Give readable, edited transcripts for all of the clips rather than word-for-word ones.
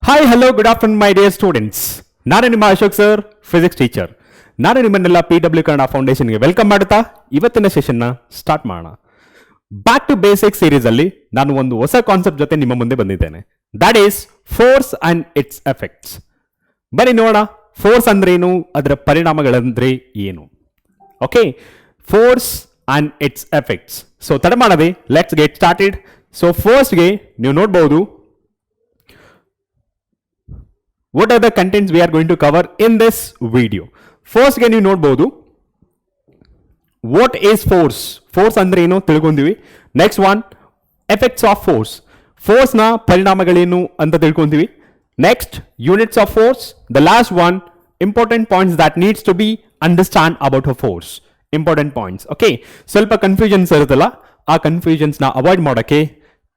Hi hello good afternoon my dear students. ನಾನು ನಿಮ್ಮ Ashok sir, physics teacher. ನಾನು ನಿಮ್ಮನ್ನೆಲ್ಲ PW ಕನ್ನಡ ಫೌಂಡೇಶನ್ಗೆ ವೆಲ್ಕಮ್ ಮಾಡುತ್ತಾ ಇವತ್ತಿನ ಸೆಷನ್ನ ಸ್ಟಾರ್ಟ್ ಮಾಡೋಣ. ಬ್ಯಾಕ್ ಟು ಬೇಸಿಕ್ ಸೀರೀಸ್ ಅಲ್ಲಿ ನಾನು ಒಂದು ಹೊಸ ಕಾನ್ಸೆಪ್ಟ್ ಜೊತೆ ನಿಮ್ಮ ಮುಂದೆ ಬಂದಿದ್ದೇನೆ. That is force and it's effects. ಬನ್ನಿ ನೋಡೋಣ, ಫೋರ್ಸ್ ಅಂದ್ರೆ ಏನು, ಅದರ ಪರಿಣಾಮಗಳಂದ್ರೆ ಏನು. Okay, force and it's effects. So ತಡ ಮಾಡದೆ ಲೆಟ್ಸ್ ಗೆಟ್ ಸ್ಟಾರ್ಟೆಡ್. ಸೊ ಫಸ್ಟ್ಗೆ ನೀವು ನೋಡಬಹುದು what are the contents we are going to cover in this video. First ಗೆ ನೀವು ನೋಡಬಹುದು what is force. Force ಅಂದ್ರೆ ಏನು ತಿಳ್ಕೊಂಡಿವಿ. Next one effects of force. Force ನ ಪರಿಣಾಮಗಳೇನು ಅಂತ ತಿಳ್ಕೊಂತೀವಿ. Next units of force. The last one important points that needs to be understand about a force. Important points. Okay, ಸ್ವಲ್ಪ ಕನ್ಫ್ಯೂಷನ್ಸ್ ಇರುತ್ತಲ್ಲ, ಆ ಕನ್ಫ್ಯೂಷನ್ಸ್ ನ ಅವಾಯ್ಡ್ ಮಾಡೋಕ್ಕೆ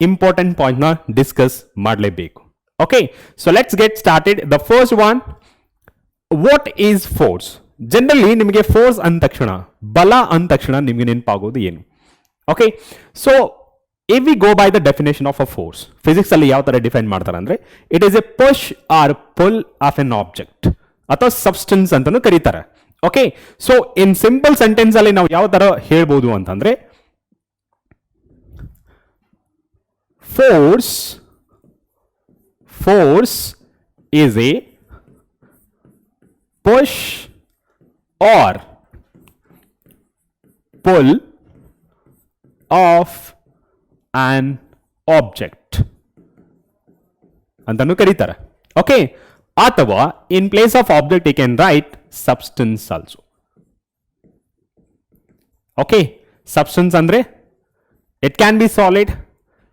ಇಂಪಾರ್ಟೆಂಟ್ ಪಾಯಿಂಟ್ ನ ಡಿಸ್ಕಸ್ ಮಾಡಲೇಬೇಕು. Okay, so let's get started. The first one, what is force? Generally ನಿಮಗೆ force ಅಂದ ತಕ್ಷಣ, ಬಲ ಅಂದ ತಕ್ಷಣ ನಿಮಗೆ ನೆನಪಾಗೋದು ಏನು? Okay, so if we go by the definition of a force, physics ಅಲ್ಲಿ ಯಾವ ತರ ಡಿಫೈನ್ ಮಾಡ್ತಾರೆ ಅಂದ್ರೆ it is a push or pull of an object ಅಥವಾ ಸಬ್ಸ್ಟೆನ್ಸ್ ಅಂತಾನು ಕರೀತಾರೆ. Okay, so in simple sentence ಅಲ್ಲಿ ನಾವು ಯಾವ ತರ ಹೇಳ್ಬೋದು ಅಂತಂದ್ರೆ force is a push or pull of an object ಅಂತಾನು ಕರೀತಾರೆ. ಓಕೆ, ಅಥವಾ in place of object you can write substance also. Okay, substance ಅಂದ್ರೆ it can be solid,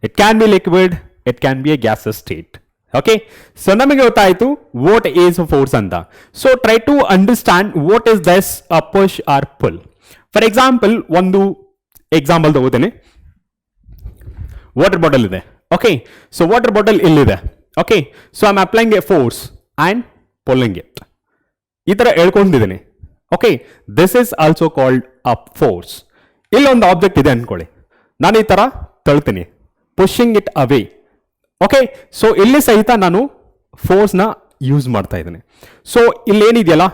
it can be liquid, it can be a gases state. Okay, so ನಮಗೆ ಗೊತ್ತಾಯ್ತು what is force ಅಂತ. So try to understand what is this a push or pull. For example ಒಂದು example ತಗೋತೇನೆ. Water bottle ಇದೆ. Okay, so water bottle ಇಲ್ಲಿದೆ. Okay, so I am applying a force and pulling it. ಈ ತರ ಹೇಳ್ಕೊಂಡಿದ್ದೀನಿ. Okay, this is also called a force. ಇಲ್ಲೊಂದು object ಇದೆ ಅನ್ಕೊಳ್ಳಿ, ನಾನು ಈ ತರ ತಳ್ತೀನಿ, pushing it away. Okay, so ಇಲ್ಲಿ ಸಹಿತ ನಾನು ಫೋರ್ಸ್ನ ಯೂಸ್ ಮಾಡ್ತಾ ಇದ್ದೀನಿ. ಸೊ ಇಲ್ಲೇನಿದೆಯಲ್ಲ,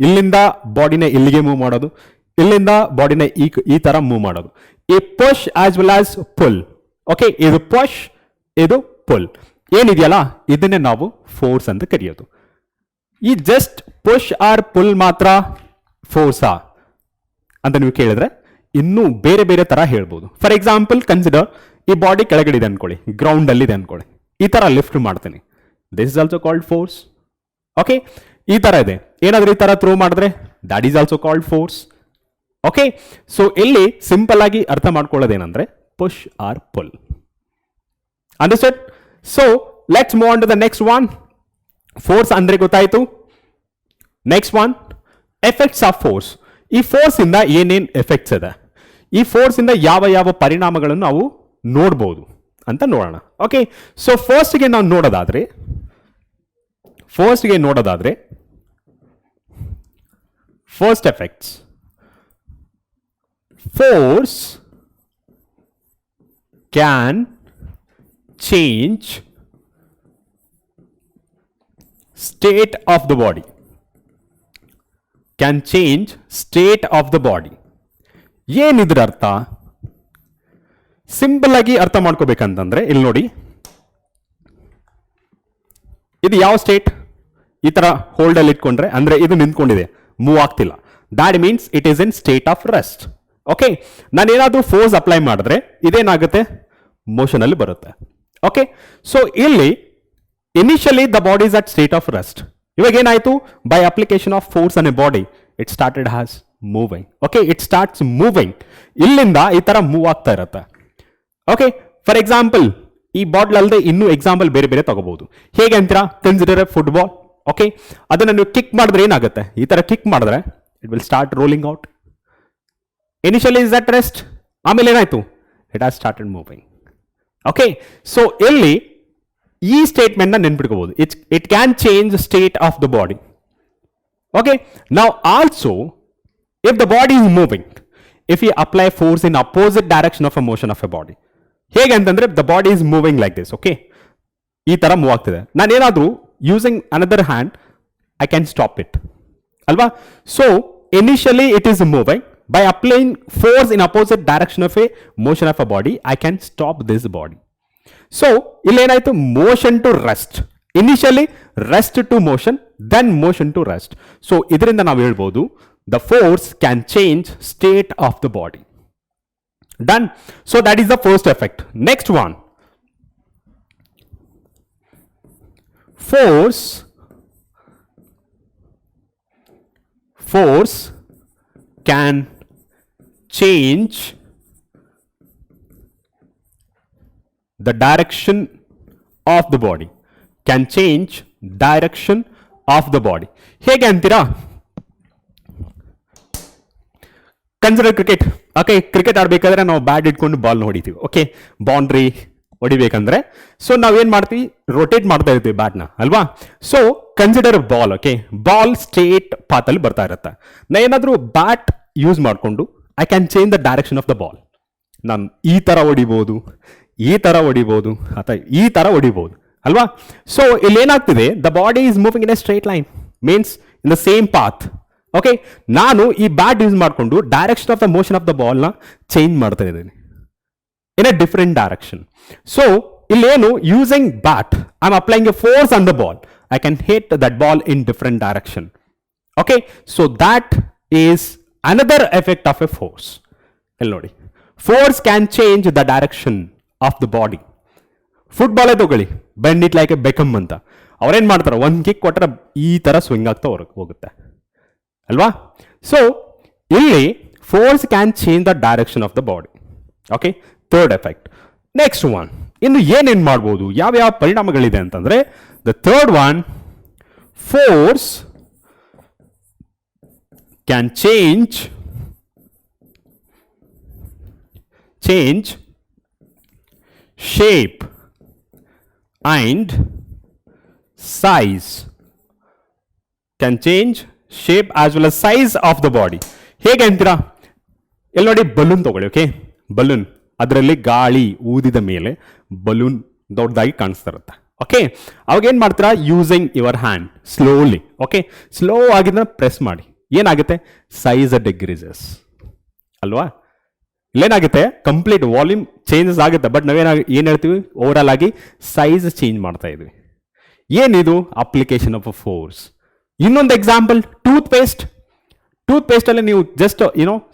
ಇಲ್ಲಿಂದ ಬಾಡಿನ ಇಲ್ಲಿಗೆ ಮೂವ್ ಮಾಡೋದು, ಇಲ್ಲಿಂದ ಬಾಡಿನ ಈ ತರ ಮೂವ್ ಮಾಡೋದು. ಈ push as well as pull. Okay, ಇದು ಪುಷ್, ಇದು ಪುಲ್ ಏನಿದೆಯಲ್ಲ, ಇದನ್ನೇ ನಾವು ಫೋರ್ಸ್ ಅಂತ ಕರೆಯೋದು. ಈ ಜಸ್ಟ್ ಪುಷ್ ಆರ್ ಪುಲ್ ಮಾತ್ರ ಫೋರ್ಸಾ ಅಂತ ನೀವು ಕೇಳಿದ್ರೆ ಇನ್ನೂ ಬೇರೆ ಬೇರೆ ತರ ಹೇಳ್ಬೋದು. ಫಾರ್ ಎಕ್ಸಾಂಪಲ್ ಕನ್ಸಿಡರ್, ಈ ಬಾಡಿ ಕೆಳಗಡೆ ಇದೆ ಅನ್ಕೊಳ್ಳಿ, ಗ್ರೌಂಡ್ ಅಲ್ಲಿ ಇದೆ ಅನ್ಕೊಳ್ಳಿ, ಈ ತರ ಲಿಫ್ಟ್ ಮಾಡ್ತೀನಿ, this is also called force. Okay, ಈ ತರ ಇದೆ, ಏನಾದ್ರೂ ಈ ತರ ಥ್ರೋ ಮಾಡಿದ್ರೆ that is also called force. Okay, so ಇಲ್ಲಿ ಸಿಂಪಲ್ ಆಗಿ ಅರ್ಥ ಮಾಡ್ಕೊಳ್ಳೋದೇನಂದ್ರೆ push or pull. Understand? So let's move on to the next one. Force ಅಂದ್ರೆ ಗೊತ್ತಾಯ್ತು. Next one, effects of force. ಈ ಫೋರ್ಸ್ ಇಂದ ಏನೇನ್ ಎಫೆಕ್ಟ್ಸ್ ಇದೆ, ಈ ಫೋರ್ಸ್ ಇಂದ ಯಾವ ಯಾವ ಪರಿಣಾಮಗಳನ್ನು ನಾವು ನೋಡ್ಬೋದು ಅಂತ ನೋಡೋಣ. ಓಕೆ, ಸೊ ಫಸ್ಟ್ಗೆ ನಾವು ನೋಡೋದಾದ್ರೆ first effects. Force can change state of the body. Can change state of the body. ಏನಿದ್ರ ಅರ್ಥ? ಸಿಂಪಲ್ ಆಗಿ ಅರ್ಥ ಮಾಡ್ಕೋಬೇಕಂತಂದ್ರೆ ಇಲ್ಲಿ ನೋಡಿ, ಇದು ಯಾವ ಸ್ಟೇಟ್? ಈ ತರ ಹೋಲ್ಡ್ ಅಲ್ಲಿ ಇಟ್ಕೊಂಡ್ರೆ ಅಂದ್ರೆ ಇದು ನಿಂತ್ಕೊಂಡಿದೆ, ಮೂವ್ ಆಗ್ತಿಲ್ಲ. That means it is in state of rest. Okay, ನಾನು ಏನಾದ್ರೂ ಫೋರ್ಸ್ ಅಪ್ಲೈ ಮಾಡಿದ್ರೆ ಇದೇನಾಗುತ್ತೆ, ಮೋಷನ್ ಅಲ್ಲಿ ಬರುತ್ತೆ. ಓಕೆ, ಸೊ ಇಲ್ಲಿ initially the body is at state of rest. ಇವಾಗ ಏನಾಯ್ತು, by application of force on a body it started has moving. Okay, it starts moving. ಇಲ್ಲಿಂದ ಈ ತರ ಮೂವ್ ಆಗ್ತಾ ಇರುತ್ತೆ. ಓಕೆ, ಫಾರ್ ಎಕ್ಸಾಂಪಲ್ ಈ ಬಾಟ್ಲ್ ಅಲ್ಲದೆ ಇನ್ನೂ ಎಕ್ಸಾಂಪಲ್ ಬೇರೆ ಬೇರೆ ತಗೋಬಹುದು. ಹೇಗೆ ಅಂತೀರಾ? Consider A football. ಓಕೆ, ಅದನ್ನ ನೀವು ಕಿಕ್ ಮಾಡಿದ್ರೆ ಏನಾಗುತ್ತೆ, ಈ ತರ ಕಿಕ್ ಮಾಡಿದ್ರೆ it will start rolling out. Initially is at rest, ಆಮೇಲೆ ಏನಾಯ್ತು, it has started moving. Okay, so ಇಲ್ಲಿ ಈ ಸ್ಟೇಟ್ಮೆಂಟ್ ನ ನೆನ್ಪಿಟ್ಕೋಬಹುದು, it can change state of the body. Okay, ನಾವು also if the body is moving, if we apply force in opposite direction of a motion of a body, ಹೇಗೆ ಅಂತಂದ್ರೆ the body is moving like this. Okay, ಈ ತರ move ಆಗ್ತಿದೆ. ನಾನು ಏನಾದ್ರೂ using another hand, I can stop it. Alva? So initially it is moving. By applying force in opposite direction of a motion of a body, I can stop this body. So illenayitu motion to rest. Initially rest to motion, then motion to rest. So idrinda navu helbodu the force can change state of the body. Done. So that is the first effect. Next one. Force can change the direction of the body. Can change direction of the body. Hege anತೀರಾ? Consider cricket. Okay, cricket ಆಡಬೇಕಾದ್ರೆ ನಾವು bat ಇಟ್ಕೊಂಡು ball ಹೊಡಿತೀವಿ. Okay, boundary ಹೊಡಿಬೇಕಂದ್ರೆ so ನಾವೇನ್ ಮಾಡ್ತೀವಿ, rotate ಮಾಡ್ತಾ ಇರ್ತೀವಿ ಬ್ಯಾಟ್ನ ಅಲ್ವಾ. So consider ball. Okay, ball straight path ಅಲ್ಲಿ ಬರ್ತಾ ಇರುತ್ತೆ. ನಾ ಏನಾದ್ರೂ ಬ್ಯಾಟ್ ಯೂಸ್ ಮಾಡಿಕೊಂಡು I can change the direction of the ball. ನಾನು ಈ ತರ ಹೊಡಿಬಹುದು, ಈ ತರ ಹೊಡಿಬಹುದು, ಅಥವಾ ಈ ತರ ಹೊಡಿಬಹುದು ಅಲ್ವಾ. ಸೊ ಇಲ್ಲಿ ಏನಾಗ್ತಿದೆ, the body is moving in a straight line, means in the same path. Okay, ನಾನು ಈ ಬ್ಯಾಟ್ ಯೂಸ್ ಮಾಡಿಕೊಂಡು direction of the motion of the ಬಾಲ್ನ ಚೇಂಜ್ ಮಾಡ್ತಾ ಇದ್ದೀನಿ in a different direction. So ಇಲ್ಲೇನು, using bat I am applying a force on the ball, I can hit that ball in different direction. Okay, so that is another effect of a force. ಇಲ್ಲಿ ನೋಡಿ, force can change the direction of the body. ಫುಟ್ಬಾಲೇ ತಗೊಳ್ಳಿ, bend it like a Beckham ಅಂತ. ಅವ್ರೇನ್ ಮಾಡ್ತಾರೆ, ಒಂದ್ kick ಕೊಟ್ಟರೆ ಈ ತರ ಸ್ವಿಂಗ್ ಆಗ್ತಾ ಹೋಗುತ್ತೆ ಅಲ್ವಾ. ಸೊ ಇಲ್ಲಿ force can change the direction of the body. Okay, third effect. Next one, ಇನ್ನು ಏನೇನ್ ಮಾಡ್ಬೋದು, ಯಾವ್ಯಾವ ಪರಿಣಾಮಗಳಿದೆ ಅಂತಂದ್ರೆ, the third one, force can change shape and size. Can change shape as well as size of the body. ಹೇಗೆ ಅಂತೀರಾ, ಇಲ್ಲಿ ನೋಡಿ, balloon ತಗೊಳ್ಳಿ. ಓಕೆ, ಬಲೂನ್, ಅದರಲ್ಲಿ ಗಾಳಿ ಊದಿದ ಮೇಲೆ ಬಲೂನ್ ದೊಡ್ಡದಾಗಿ ಕಾಣಿಸ್ತಾ ಇರುತ್ತೆ. ಓಕೆ, ಅವಾಗ ಏನ್ ಮಾಡ್ತೀರಾ, using your hand slowly. Okay, slow ಆಗಿದ್ರೆ ಪ್ರೆಸ್ ಮಾಡಿ, ಏನಾಗುತ್ತೆ, ಸೈಜ್ ಡಿಕ್ರೀಸಸ್ ಅಲ್ವಾ. ಇಲ್ಲೇನಾಗುತ್ತೆ, ಕಂಪ್ಲೀಟ್ ವಾಲ್ಯೂಮ್ ಚೇಂಜಸ್ ಆಗುತ್ತೆ, ಬಟ್ ಏನ್ ಹೇಳ್ತೀವಿ, ಓವರ್ ಆಲ್ ಆಗಿ ಸೈಜ್ ಚೇಂಜ್ ಮಾಡ್ತಾ ಇದ್ವಿ. ಏನಿದು, ಅಪ್ಲಿಕೇಶನ್ ಆಫ್ ಅ ಫೋರ್ಸ್. ಇನ್ನೊಂದು ಎಕ್ಸಾಂಪಲ್, ಟೂತ್ ಪೇಸ್ಟ್ ಅಲ್ಲಿ ನೀವು ಜಸ್ಟ್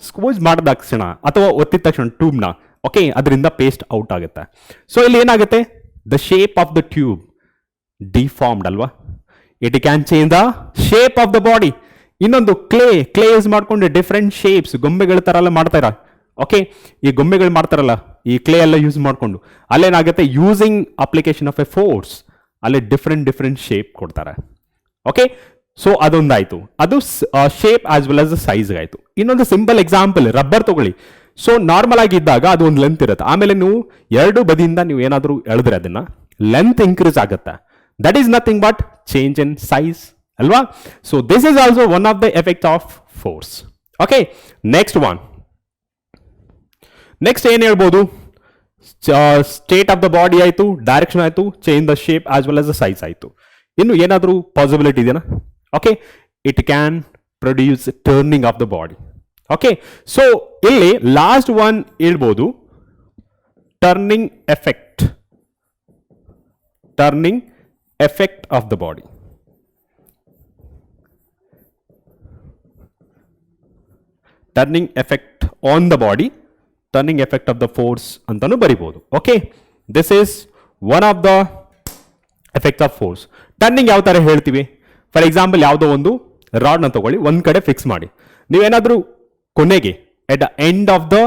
ಸ್ಕ್ವೀಸ್ ಮಾಡಿದ ತಕ್ಷಣ ಅಥವಾ ಒತ್ತಿದ ತಕ್ಷಣ ಟ್ಯೂಬ್ನ, ಓಕೆ, ಅದರಿಂದ ಪೇಸ್ಟ್ ಔಟ್ ಆಗುತ್ತೆ. ಸೊ ಇಲ್ಲಿ ಏನಾಗುತ್ತೆ, the shape of the tube deformed ಅಲ್ವಾ. It can change the shape of the body. ಇನ್ನೊಂದು ಕ್ಲೇ ಯೂಸ್ ಮಾಡ್ಕೊಂಡು ಡಿಫ್ರೆಂಟ್ ಶೇಪ್ಸ್, ಗೊಂಬೆಗಳ ತರ ಎಲ್ಲ ಮಾಡ್ತಾರ. ಓಕೆ, ಈ ಗೊಂಬೆಗಳು ಮಾಡ್ತಾರಲ್ಲ, ಈ ಕ್ಲೇ ಎಲ್ಲ ಯೂಸ್ ಮಾಡಿಕೊಂಡು ಅಲ್ಲೇನಾಗುತ್ತೆ, using application of a force, ಅಲ್ಲಿ ಡಿಫ್ರೆಂಟ್ ಶೇಪ್ ಕೊಡ್ತಾರೆ. ಓಕೆ, ಸೊ ಅದೊಂದಾಯ್ತು, ಅದು shape as well as size ಆಯ್ತು. ಇನ್ನೊಂದು ಸಿಂಪಲ್ ಎಕ್ಸಾಂಪಲ್, ರಬ್ಬರ್ ತಗೊಳ್ಳಿ. ಸೊ ನಾರ್ಮಲ್ ಆಗಿ ಇದ್ದಾಗ ಅದು ಒಂದು ಲೆಂತ್ ಇರುತ್ತೆ, ಆಮೇಲೆ ನೀವು ಎರಡು ಬದಿಯಿಂದ ನೀವು ಏನಾದರೂ ಎಳೆದ್ರೆ ಅದನ್ನ ಲೆಂತ್ ಇನ್ಕ್ರೀಸ್ ಆಗುತ್ತೆ. That is nothing but change in size ಅಲ್ವಾ. So this is also one of the effect of force. Okay, next one. Next ಏನ್ ಹೇಳ್ಬೋದು, ಸ್ಟೇಟ್ ಆಫ್ ದ ಬಾಡಿ ಆಯ್ತು, ಡೈರೆಕ್ಷನ್ ಆಯ್ತು, change the shape as well as the size ಆಯ್ತು. ಇನ್ನು ಏನಾದರೂ possibility ಇದೆಯಾ? Okay, it can produce turning of the body. Okay, so ಇಲ್ಲಿ last one ಹೇಳ್ಬೋದು, turning effect of the body. Turning effect on the body, turning effect of the force ಅಂತಾನು ಬರಿಬಹುದು. Okay, this is one of the effect of force. Turning ಯಾವ ತರ ಹೇಳ್ತೀವಿ, for example ಯಾವುದೋ ಒಂದು ರಾಡ್ನ ತಗೊಳ್ಳಿ, ಒಂದ್ ಕಡೆ ಫಿಕ್ಸ್ ಮಾಡಿ, ನೀವೇನಾದ್ರೂ ಕೊನೆಗೆ at the end of the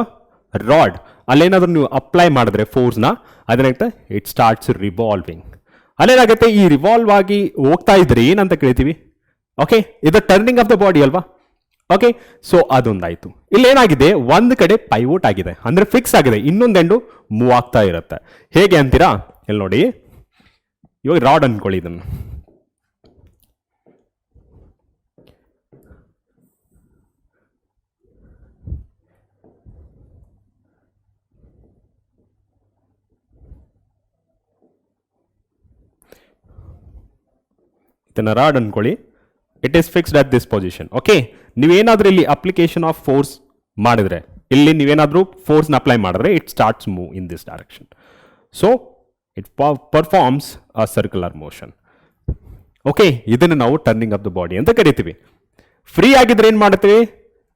rod ಅಲ್ಲೇನಾದ್ರೂ ನೀವು ಅಪ್ಲೈ ಮಾಡಿದ್ರೆ ಫೋರ್ಸ್ನ, ಅದೇನಾಗುತ್ತೆ, ಇಟ್ ಸ್ಟಾರ್ಟ್ಸ್ ರಿವಾಲ್ವಿಂಗ್. ಅಲ್ಲೇನಾಗುತ್ತೆ, ಈ ರಿವಾಲ್ವ್ ಆಗಿ ಹೋಗ್ತಾ ಇದ್ರೆ ಏನಂತ ಕೇಳ್ತೀವಿ. ಓಕೆ, ಇದು ಟರ್ನಿಂಗ್ ಆಫ್ ದ ಬಾಡಿ ಅಲ್ವಾ. ಓಕೆ, ಸೊ ಅದೊಂದಾಯ್ತು. ಇಲ್ಲಿ ಏನಾಗಿದೆ, ಒಂದ್ ಕಡೆ ಪೈವೋಟ್ ಆಗಿದೆ ಅಂದ್ರೆ ಫಿಕ್ಸ್ ಆಗಿದೆ, ಇನ್ನೊಂದೆಂಡು ಮೂವ್ ಆಗ್ತಾ ಇರುತ್ತೆ. ಹೇಗೆ ಅಂತೀರಾ, ಇಲ್ಲಿ ನೋಡಿ, ಇವಾಗ ರಾಡ್ ಅನ್ಕೊಳ್ಳಿ, ಇದನ್ನು ವಿತ್ ಇನ್ ಅ ರಾಡ್ ಅನ್ಕೊಳ್ಳಿ. It is fixed at this position. Okay, ನೀವೇನಾದ್ರೂ ಇಲ್ಲಿ ಅಪ್ಲಿಕೇಶನ್ ಆಫ್ ಫೋರ್ಸ್ ಮಾಡಿದ್ರೆ, ಇಲ್ಲಿ ನೀವೇನಾದ್ರೂ ಫೋರ್ಸ್ನ ಅಪ್ಲೈ ಮಾಡಿದ್ರೆ it starts move in this direction. So it performs a circular motion. Okay, ಇದನ್ನು ನಾವು ಟರ್ನಿಂಗ್ ಆಫ್ ದ ಬಾಡಿ ಅಂತ ಕರಿತೀವಿ. ಫ್ರೀ ಆಗಿದ್ರೆ ಏನ್ ಮಾಡ್ತೀವಿ?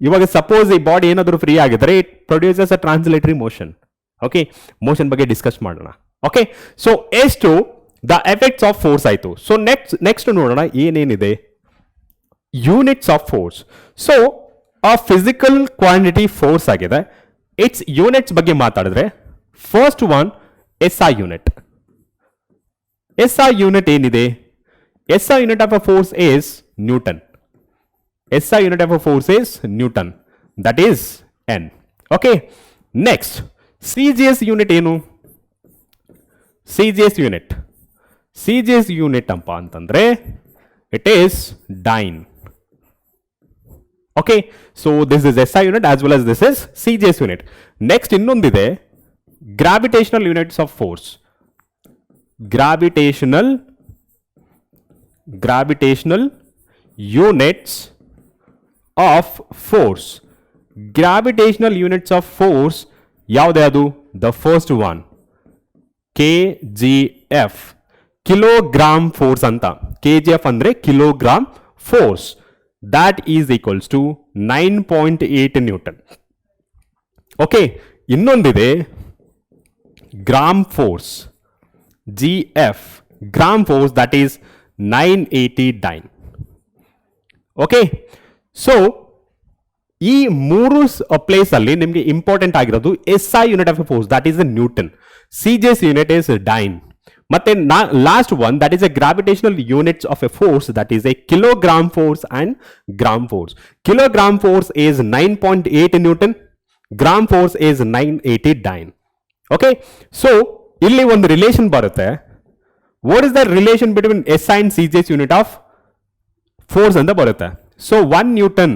ಇವಾಗ ಸಪೋಸ್ ಈ ಬಾಡಿ ಏನಾದರೂ ಫ್ರೀ ಆಗಿದ್ರೆ it produces a translatory motion. Okay, motion ಬಗ್ಗೆ ಡಿಸ್ಕಸ್ ಮಾಡೋಣ. ಓಕೆ, ಸೊ ಎಷ್ಟು ದ ಎಫೆಕ್ಟ್ಸ್ ಆಫ್ ಫೋರ್ಸ್ ಆಯಿತು. ಸೊ ನೆಕ್ಸ್ಟ್ ನೋಡೋಣ ಏನೇನಿದೆ units of force. So a physical quantity force ಆಗಿದೆ. ಇಟ್ಸ್ ಯೂನಿಟ್ಸ್ ಬಗ್ಗೆ ಮಾತಾಡಿದ್ರೆ first one SI unit. SI unit ಏನಿದೆ? SI unit of a force is Newton. SI unit of a force is Newton. That is N. Okay. Next, CGS unit ಏನು? CGS unit. CGS unit ಅಂಪ ಅಂತಂದ್ರೆ it is dyne. Okay. So this is SI unit as well as this is CGS unit. Next ಇನ್ನೊಂದಿದೆ gravitational units of force. Gravitational units of force. Gravitational units of force ಯಾವ್ದು ಅದು? The first one kgf, kilogram force ಅಂತ. kgf ಅಂದ್ರೆ kilogram force. That is equals to 9.8 Newton. Okay, ಇನ್ನೊಂದಿದೆ gram force, gf, gram force, that is 980 dyne. Okay, so ಈ ಮೂರು place ಅಲ್ಲಿ ನಿಮಗೆ important ಆಗಿರೋದು SI unit of a force, that is a newton. CGS unit is dyne. ಮತ್ತೆ last one that is a gravitational units of a force, that is a kilogram force and gram force. Kilogram force is 9.8 newton, gram force is 980 dyne. Okay, so ಇಲ್ಲಿ ಒಂದು relation ಬರುತ್ತೆ. What is the relation between SI and CGS unit of force ಅಂತ ಬರುತ್ತೆ. So 1 Newton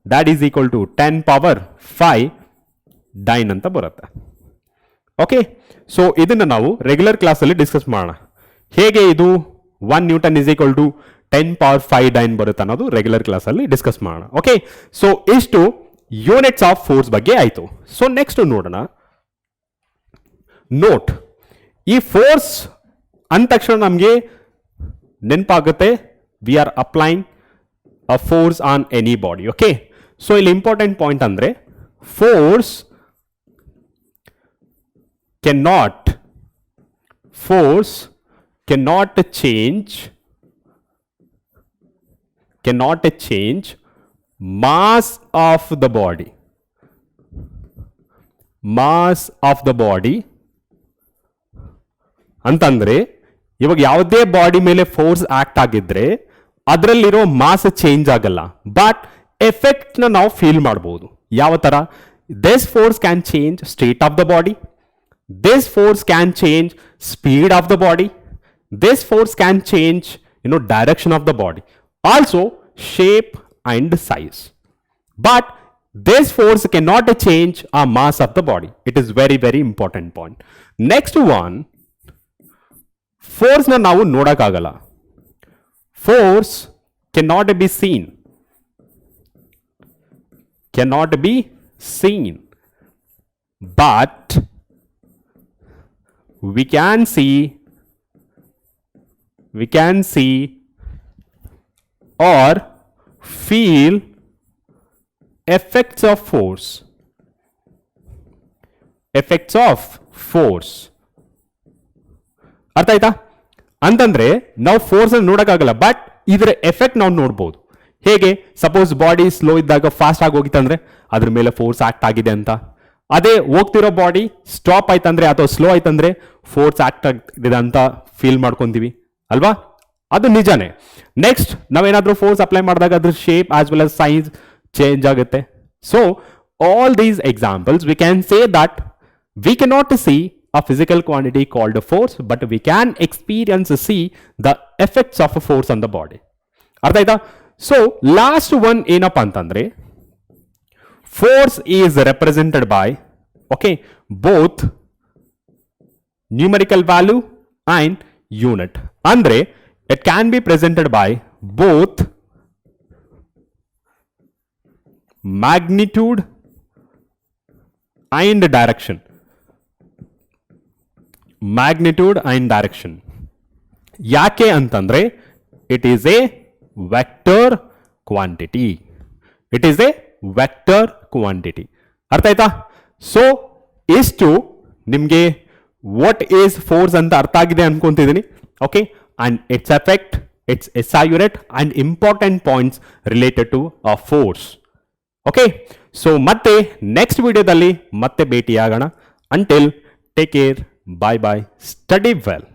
that is equal to 10 power 5 dine ಅಂತ ಬರುತ್ತೆ. ಓಕೆ, so ಇದನ್ನು ನಾವು ರೆಗ್ಯುಲರ್ ಕ್ಲಾಸಲ್ಲಿ ಡಿಸ್ಕಸ್ ಮಾಡೋಣ. ಹೇಗೆ ಇದು 1 newton is equal to 10 power 5 dyne ಬರುತ್ತೆ ಅನ್ನೋದು ರೆಗ್ಯುಲರ್ ಕ್ಲಾಸಲ್ಲಿ ಡಿಸ್ಕಸ್ ಮಾಡೋಣ. ಓಕೆ, ಸೊ ಇಷ್ಟು ಯೂನಿಟ್ಸ್ ಆಫ್ ಫೋರ್ಸ್ ಬಗ್ಗೆ ಆಯಿತು. ಸೊ ನೆಕ್ಸ್ಟ್ ನೋಡೋಣ. ನೋಟ್, ಈ ಫೋರ್ಸ್ ಅಂದ ತಕ್ಷಣ ನಮಗೆ ನೆನಪಾಗುತ್ತೆ we are applying a force on any body. Okay, so ಇಲ್ಲಿ important point ಅಂದ್ರೆ force cannot change mass of the body. ಅಂತಂದ್ರೆ ಇವಾಗ ಯಾವುದೇ ಬಾಡಿ ಮೇಲೆ ಫೋರ್ಸ್ ಆಕ್ಟ್ ಆಗಿದ್ರೆ ಅದರಲ್ಲಿರೋ ಮಾಸ್ ಚೇಂಜ್ ಆಗಲ್ಲ, ಬಟ್ ಎಫೆಕ್ಟ್ ನ ನಾವು ಫೀಲ್ ಮಾಡಬಹುದು. ಯಾವ ತರ? This force can change state of the body, this force can change speed of the body, this force can change direction of the body, also shape and size. But this force cannot change a mass of the body. It is very very important point. Next one, force na ನಾವು ನೋಡಕ್ಕಾಗಲ್ಲ. Force cannot be seen, but we can see or feel effects of force. ಅರ್ಥ ಆಯ್ತಾ? ಅಂತಂದ್ರೆ ನಾವು force ಅನ್ನು ನೋಡಕ್ಕಾಗಲ್ಲ, but ಇದರ effect ನಾವು ನೋಡ್ಬೋದು. ಹೇಗೆ? ಸಪೋಸ್ ಬಾಡಿ ಸ್ಲೋ ಇದ್ದಾಗ ಫಾಸ್ಟ್ ಆಗಿ ಹೋಗಿತ್ತಂದ್ರೆ ಅದ್ರ ಮೇಲೆ ಫೋರ್ಸ್ ಆಕ್ಟ್ ಆಗಿದೆ ಅಂತ. ಅದೇ ಹೋಗ್ತಿರೋ ಬಾಡಿ ಸ್ಟಾಪ್ ಆಯ್ತಂದ್ರೆ ಅಥವಾ ಸ್ಲೋ ಆಯ್ತಂದ್ರೆ ಫೋರ್ಸ್ ಆಕ್ಟ್ ಆಗಿದೆ ಅಂತ ಫೀಲ್ ಮಾಡ್ಕೊಂತೀವಿ ಅಲ್ವಾ? ಅದು ನಿಜಾನೇ. ನೆಕ್ಸ್ಟ್ ನಾವೇನಾದ್ರೂ ಫೋರ್ಸ್ ಅಪ್ಲೈ ಮಾಡಿದಾಗ ಅದ್ರ shape as well as size change ಆಗುತ್ತೆ. So all these examples we can say that we cannot see a physical quantity called a force, but we can see the effects of a force on the body. ಅರ್ಥ ಆಯ್ತಾ? So last one ಏನಪ್ಪ ಅಂತಂದ್ರೆ force is represented by both numerical value and unit. ಅಂದ್ರೆ It can be presented by both magnitude and direction. Magnitude and direction. ಯಾಕೆ ಅಂತಂದ್ರೆ it is a vector quantity. It is a vector quantity. ಅರ್ಥ ಆಯ್ತಾ? So ಇಷ್ಟು ನಿಮಗೆ what is force ಅಂತ ಅರ್ಥ ಆಗಿದೆ ಅನ್ಕೊಂತಿದ್ದೀನಿ. Okay, and it's effect, it's SI unit and important points related to a force. Okay, so ಮತ್ತೆ ನೆಕ್ಸ್ಟ್ ವಿಡಿಯೋದಲ್ಲಿ ಮತ್ತೆ ಭೇಟಿಯಾಗೋಣ. Until take care, bye bye, study well.